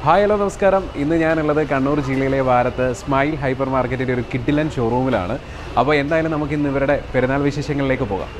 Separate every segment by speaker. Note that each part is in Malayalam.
Speaker 1: ഹായ് ഹലോ നമസ്കാരം. ഇന്ന് ഞാനുള്ളത് കണ്ണൂർ ജില്ലയിലെ വാരത്ത് സ്മൈൽ ഹൈപ്പർ മാർക്കറ്റിൻ്റെ ഒരു കിഡിലൻ ഷോറൂമിലാണ്. അപ്പോൾ എന്തായാലും നമുക്ക് ഇന്ന് ഇവരുടെ പെരുന്നാൾ വിശേഷങ്ങളിലേക്ക് പോകാം.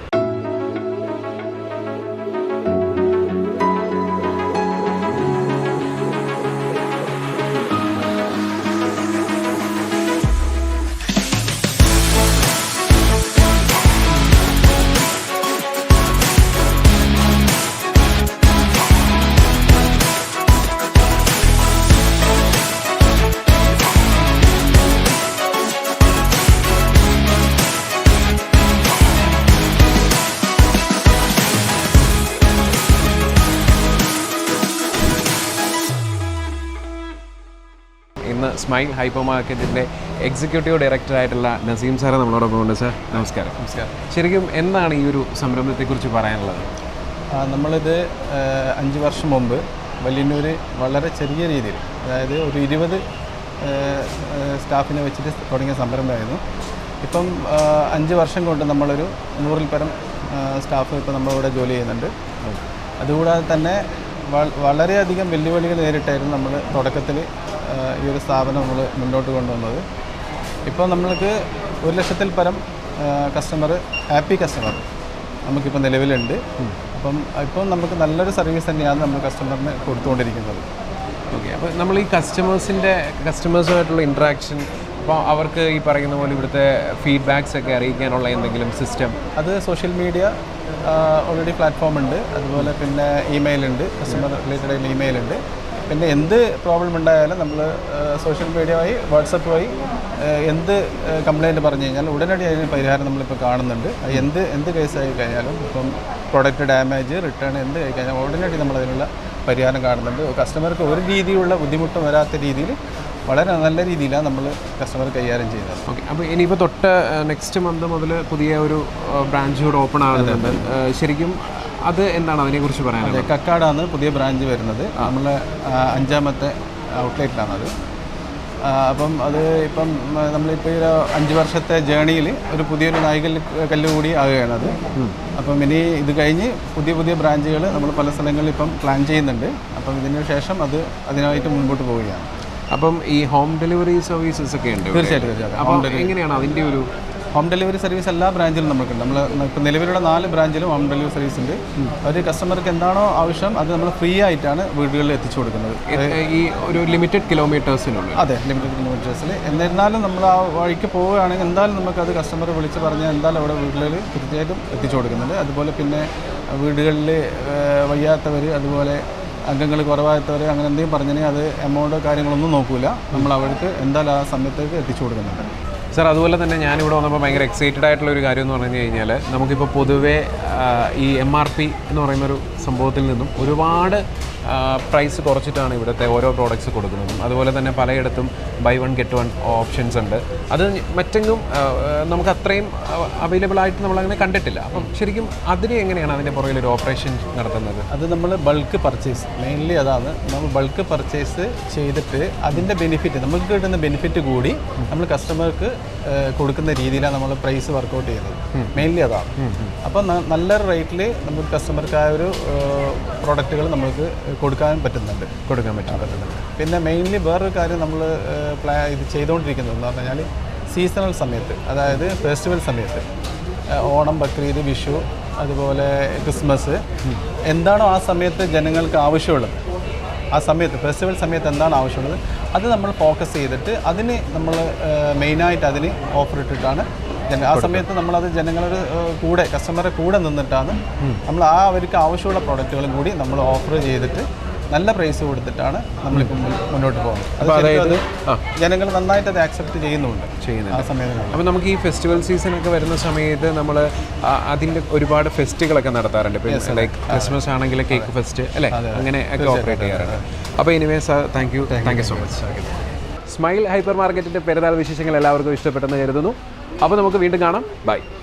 Speaker 1: ഇന്ന് സ്മൈൽ ഹൈപ്പർ മാർക്കറ്റിൻ്റെ എക്സിക്യൂട്ടീവ് ഡയറക്ടറായിട്ടുള്ള നസീം സാറ് നമ്മളോടൊപ്പം ഉണ്ട്. സാർ നമസ്കാരം. ശരിക്കും എന്താണ് ഈ ഒരു സംരംഭത്തെക്കുറിച്ച് പറയാനുള്ളത്?
Speaker 2: നമ്മളിത് 5 വർഷം മുമ്പ് വലിയന്നൂർ വളരെ ചെറിയ രീതിയിൽ, അതായത് ഒരു 20 സ്റ്റാഫിനെ വെച്ചിട്ട് തുടങ്ങിയ സംരംഭമായിരുന്നു. ഇപ്പം 5 വർഷം കൊണ്ട് നമ്മളൊരു 100-ൽ പരം സ്റ്റാഫ് ഇപ്പോൾ നമ്മളിവിടെ ജോലി ചെയ്യുന്നുണ്ട്. അതുകൂടാതെ തന്നെ വളരെയധികം വെല്ലുവിളികൾ നേരിട്ടായിരുന്നു നമ്മൾ തുടക്കത്തിൽ ഈ ഒരു സ്ഥാപനം നമ്മൾ മുന്നോട്ട് കൊണ്ടുവന്നത്. ഇപ്പോൾ നമ്മൾക്ക് 1 ലക്ഷത്തിൽ പരം ഹാപ്പി കസ്റ്റമർ നമുക്കിപ്പോൾ നിലവിലുണ്ട്. അപ്പം നമുക്ക് നല്ലൊരു സർവീസ് തന്നെയാണ് നമ്മൾ കസ്റ്റമറിന് കൊടുത്തുകൊണ്ടിരിക്കുന്നത്.
Speaker 1: ഓക്കെ, അപ്പോൾ നമ്മൾ ഈ കസ്റ്റമേഴ്സുമായിട്ടുള്ള ഇൻട്രാക്ഷൻ, അപ്പോൾ അവർക്ക് ഈ പറയുന്ന പോലെ ഇവിടുത്തെ ഫീഡ്ബാക്സ് ഒക്കെ അറിയിക്കാനുള്ള എന്തെങ്കിലും സിസ്റ്റം?
Speaker 2: അത് സോഷ്യൽ മീഡിയ ഓൾറെഡി പ്ലാറ്റ്ഫോം ഉണ്ട്. അതുപോലെ പിന്നെ ഇമെയിൽ ഉണ്ട്, കസ്റ്റമർ റിലേറ്റഡ് ആയിട്ടുള്ള ഇമെയിൽ ഉണ്ട്. പിന്നെ എന്ത് പ്രോബ്ലം ഉണ്ടായാലും നമ്മൾ സോഷ്യൽ മീഡിയ വഴി, വാട്സപ്പ് വഴി എന്ത് കംപ്ലയിൻറ്റ് പറഞ്ഞു കഴിഞ്ഞാൽ ഉടനടി അതിന് പരിഹാരം നമ്മളിപ്പോൾ കാണുന്നുണ്ട്. എന്ത് കേസായി കഴിഞ്ഞാലും, ഇപ്പം പ്രൊഡക്റ്റ് ഡാമേജ്, റിട്ടേൺ എന്ത് ആയി കഴിഞ്ഞാൽ ഉടനടി നമ്മളതിനുള്ള പരിഹാരം കാണുന്നുണ്ട്. കസ്റ്റമർക്ക് ഒരു രീതിയിലുള്ള ബുദ്ധിമുട്ടും വരാത്ത രീതിയിൽ വളരെ നല്ല രീതിയിലാണ് നമ്മൾ കസ്റ്റമർ കൈകാര്യം ചെയ്യുന്നത്.
Speaker 1: ഓക്കെ, അപ്പോൾ ഇനിയിപ്പോൾ തൊട്ട് നെക്സ്റ്റ് മന്ത് മുതൽ പുതിയ ഒരു ബ്രാഞ്ച് കൂടെ ഓപ്പൺ ആകുന്നുണ്ട്. ശരിക്കും അത് എന്താണ് അതിനെക്കുറിച്ച് പറയാനുള്ളത്?
Speaker 2: കക്കാടാണ് പുതിയ ബ്രാഞ്ച് വരുന്നത്. നമ്മൾ 5ാമത്തെ ഔട്ട്ലെറ്റിലാണത്. അപ്പം അത് ഇപ്പം നമ്മളിപ്പോൾ ഈ 5 വർഷത്തെ ജേണിയിൽ ഒരു പുതിയൊരു നാഴികക്കല്ല് കൂടി ആകുകയാണത്. അപ്പം ഇനി ഇത് കഴിഞ്ഞ് പുതിയ ബ്രാഞ്ചുകൾ നമ്മൾ പല സ്ഥലങ്ങളിൽ ഇപ്പം പ്ലാൻ ചെയ്യുന്നുണ്ട്. അപ്പം ഇതിന് ശേഷം അതിനായിട്ട് മുൻപോട്ട് പോവുകയാണ്.
Speaker 1: അപ്പം ഈ ഹോം ഡെലിവറി സർവീസസ് ഒക്കെ ഉണ്ട്?
Speaker 2: തീർച്ചയായിട്ടും.
Speaker 1: അപ്പോൾ എങ്ങനെയാണ് അതിൻ്റെ ഒരു
Speaker 2: ഹോം ഡെലിവറി സർവീസ് എല്ലാ ബ്രാഞ്ചിലും നമുക്കുണ്ട്. നമ്മൾ ഇപ്പോൾ നിലവിലുള്ള 4 ബ്രാഞ്ചിലും ഹോം ഡെലിവറി സർവീസ് ഉണ്ട്. ഒരു കസ്റ്റമർക്ക് എന്താണോ ആവശ്യം അത് നമ്മൾ ഫ്രീ ആയിട്ടാണ് വീടുകളിൽ എത്തിച്ചു കൊടുക്കുന്നത്.
Speaker 1: ഈ ഒരു ലിമിറ്റഡ് കിലോമീറ്റേഴ്സിനുള്ളിൽ?
Speaker 2: അതെ, ലിമിറ്റഡ് കിലോമീറ്റേഴ്സിൽ. എന്നിരുന്നാലും നമ്മൾ ആ വഴിക്ക് പോവുകയാണെങ്കിൽ എന്തായാലും നമുക്കത് കസ്റ്റമർ വിളിച്ച് പറഞ്ഞാൽ എന്തായാലും അവിടെ വീടുകളിൽ തീർച്ചയായിട്ടും എത്തിച്ചു കൊടുക്കുന്നുണ്ട്. അതുപോലെ പിന്നെ വീടുകളിൽ വയ്യാത്തവർ, അതുപോലെ അംഗങ്ങൾ കുറവായത്തവർ, അങ്ങനെ എന്തെങ്കിലും പറഞ്ഞാൽ അത് എമൗണ്ടോ കാര്യങ്ങളൊന്നും നോക്കില്ല, നമ്മൾ അവർക്ക് എന്തായാലും ആ സമയത്തേക്ക് എത്തിച്ചു കൊടുക്കുന്നുണ്ട്.
Speaker 1: സാർ, അതുപോലെ തന്നെ ഞാനിവിടെ വന്നപ്പോൾ ഭയങ്കര എക്സൈറ്റഡ് ആയിട്ടുള്ള ഒരു കാര്യം എന്ന് പറഞ്ഞു കഴിഞ്ഞാൽ, നമുക്കിപ്പോൾ പൊതുവേ ഈ MRP എന്ന് പറയുന്നൊരു സംഭവത്തിൽ നിന്നും ഒരുപാട് പ്രൈസ് കുറച്ചിട്ടാണ് ഇവിടുത്തെ ഓരോ പ്രോഡക്റ്റ്സ് കൊടുക്കുന്നതും. അതുപോലെ തന്നെ പലയിടത്തും buy 1 get 1 ഓപ്ഷൻസ് ഉണ്ട്. അത് മറ്റെങ്ങും നമുക്ക് അത്രയും അവൈലബിൾ ആയിട്ട് നമ്മളങ്ങനെ കണ്ടിട്ടില്ല. അപ്പം ശരിക്കും അതിന് എങ്ങനെയാണ് അതിൻ്റെ പുറകിലൊരു ഓപ്പറേഷൻ നടത്തുന്നത്?
Speaker 2: അത് നമ്മൾ ബൾക്ക് പർച്ചേസ്, മെയിൻലി അതാണ്. നമ്മൾ ബൾക്ക് പർച്ചേസ് ചെയ്തിട്ട് അതിൻ്റെ ബെനിഫിറ്റ്, നമുക്ക് കിട്ടുന്ന ബെനിഫിറ്റ് കൂടി നമ്മൾ കസ്റ്റമർക്ക് കൊടുക്കുന്ന രീതിയിലാണ് നമ്മൾ പ്രൈസ് വർക്കൗട്ട് ചെയ്യുന്നത്. മെയിൻലി അതാണ്. അപ്പം നല്ലൊരു റേറ്റിൽ നമുക്ക് കസ്റ്റമർക്ക് ആ ഒരു പ്രോഡക്റ്റുകൾ നമുക്ക് കൊടുക്കാൻ പറ്റുന്നുണ്ട്. പിന്നെ മെയിൻലി വേറൊരു കാര്യം നമ്മൾ ഇത് ചെയ്തുകൊണ്ടിരിക്കുന്നതെന്ന് പറഞ്ഞു കഴിഞ്ഞാൽ സീസണൽ സമയത്ത്, അതായത് ഫെസ്റ്റിവൽ സമയത്ത്, ഓണം, ബക്രീദ്, വിഷു, അതുപോലെ ക്രിസ്മസ്, എന്താണോ ആ സമയത്ത് ജനങ്ങൾക്ക് ആവശ്യമുള്ളത്, ആ സമയത്ത് ഫെസ്റ്റിവൽ സമയത്ത് എന്താണ് ആവശ്യമുള്ളത് അത് നമ്മൾ ഫോക്കസ് ചെയ്തിട്ട് അതിന് നമ്മൾ മെയിനായിട്ട് അതിന് ഓഫർ ഇട്ടിട്ടാണ് ആ സമയത്ത് നമ്മളത് ജനങ്ങളുടെ കൂടെ, കസ്റ്റമറെ കൂടെ നിന്നിട്ടാണ് നമ്മൾ അവർക്ക് ആവശ്യമുള്ള പ്രോഡക്റ്റുകളും കൂടി നമ്മൾ ഓഫർ ചെയ്തിട്ട് നല്ല പ്രൈസ് കൊടുത്തിട്ടാണ് നമ്മളിപ്പോൾ മുന്നോട്ട് പോകുന്നത്. അതായത് ജനങ്ങൾ നന്നായിട്ട് അത് ആക്സെപ്റ്റ് ചെയ്യുന്നുണ്ട് ആ സമയത്ത്.
Speaker 1: അപ്പോൾ നമുക്ക് ഈ ഫെസ്റ്റിവൽ സീസണൊക്കെ വരുന്ന സമയത്ത് നമ്മൾ അതിൻ്റെ ഒരുപാട് ഫെസ്റ്റുകളൊക്കെ നടത്താറുണ്ട്. ഇപ്പോൾ ലൈക്ക് ക്രിസ്മസ് ആണെങ്കിൽ കേക്ക് ഫെസ്റ്റ് അല്ലേ, അങ്ങനെ ഒക്കെ ഓപ്പറേറ്റ് ചെയ്യാറുണ്ട്. അപ്പോൾ anyway sir, thank you so much. Smile hyper മാർക്കറ്റിൻ്റെ പെരുന്നാൾ വിശേഷങ്ങൾ എല്ലാവർക്കും ഇഷ്ടപ്പെട്ടെന്ന് കരുതുന്നു. അപ്പോൾ നമുക്ക് വീണ്ടും കാണാം. ബൈ.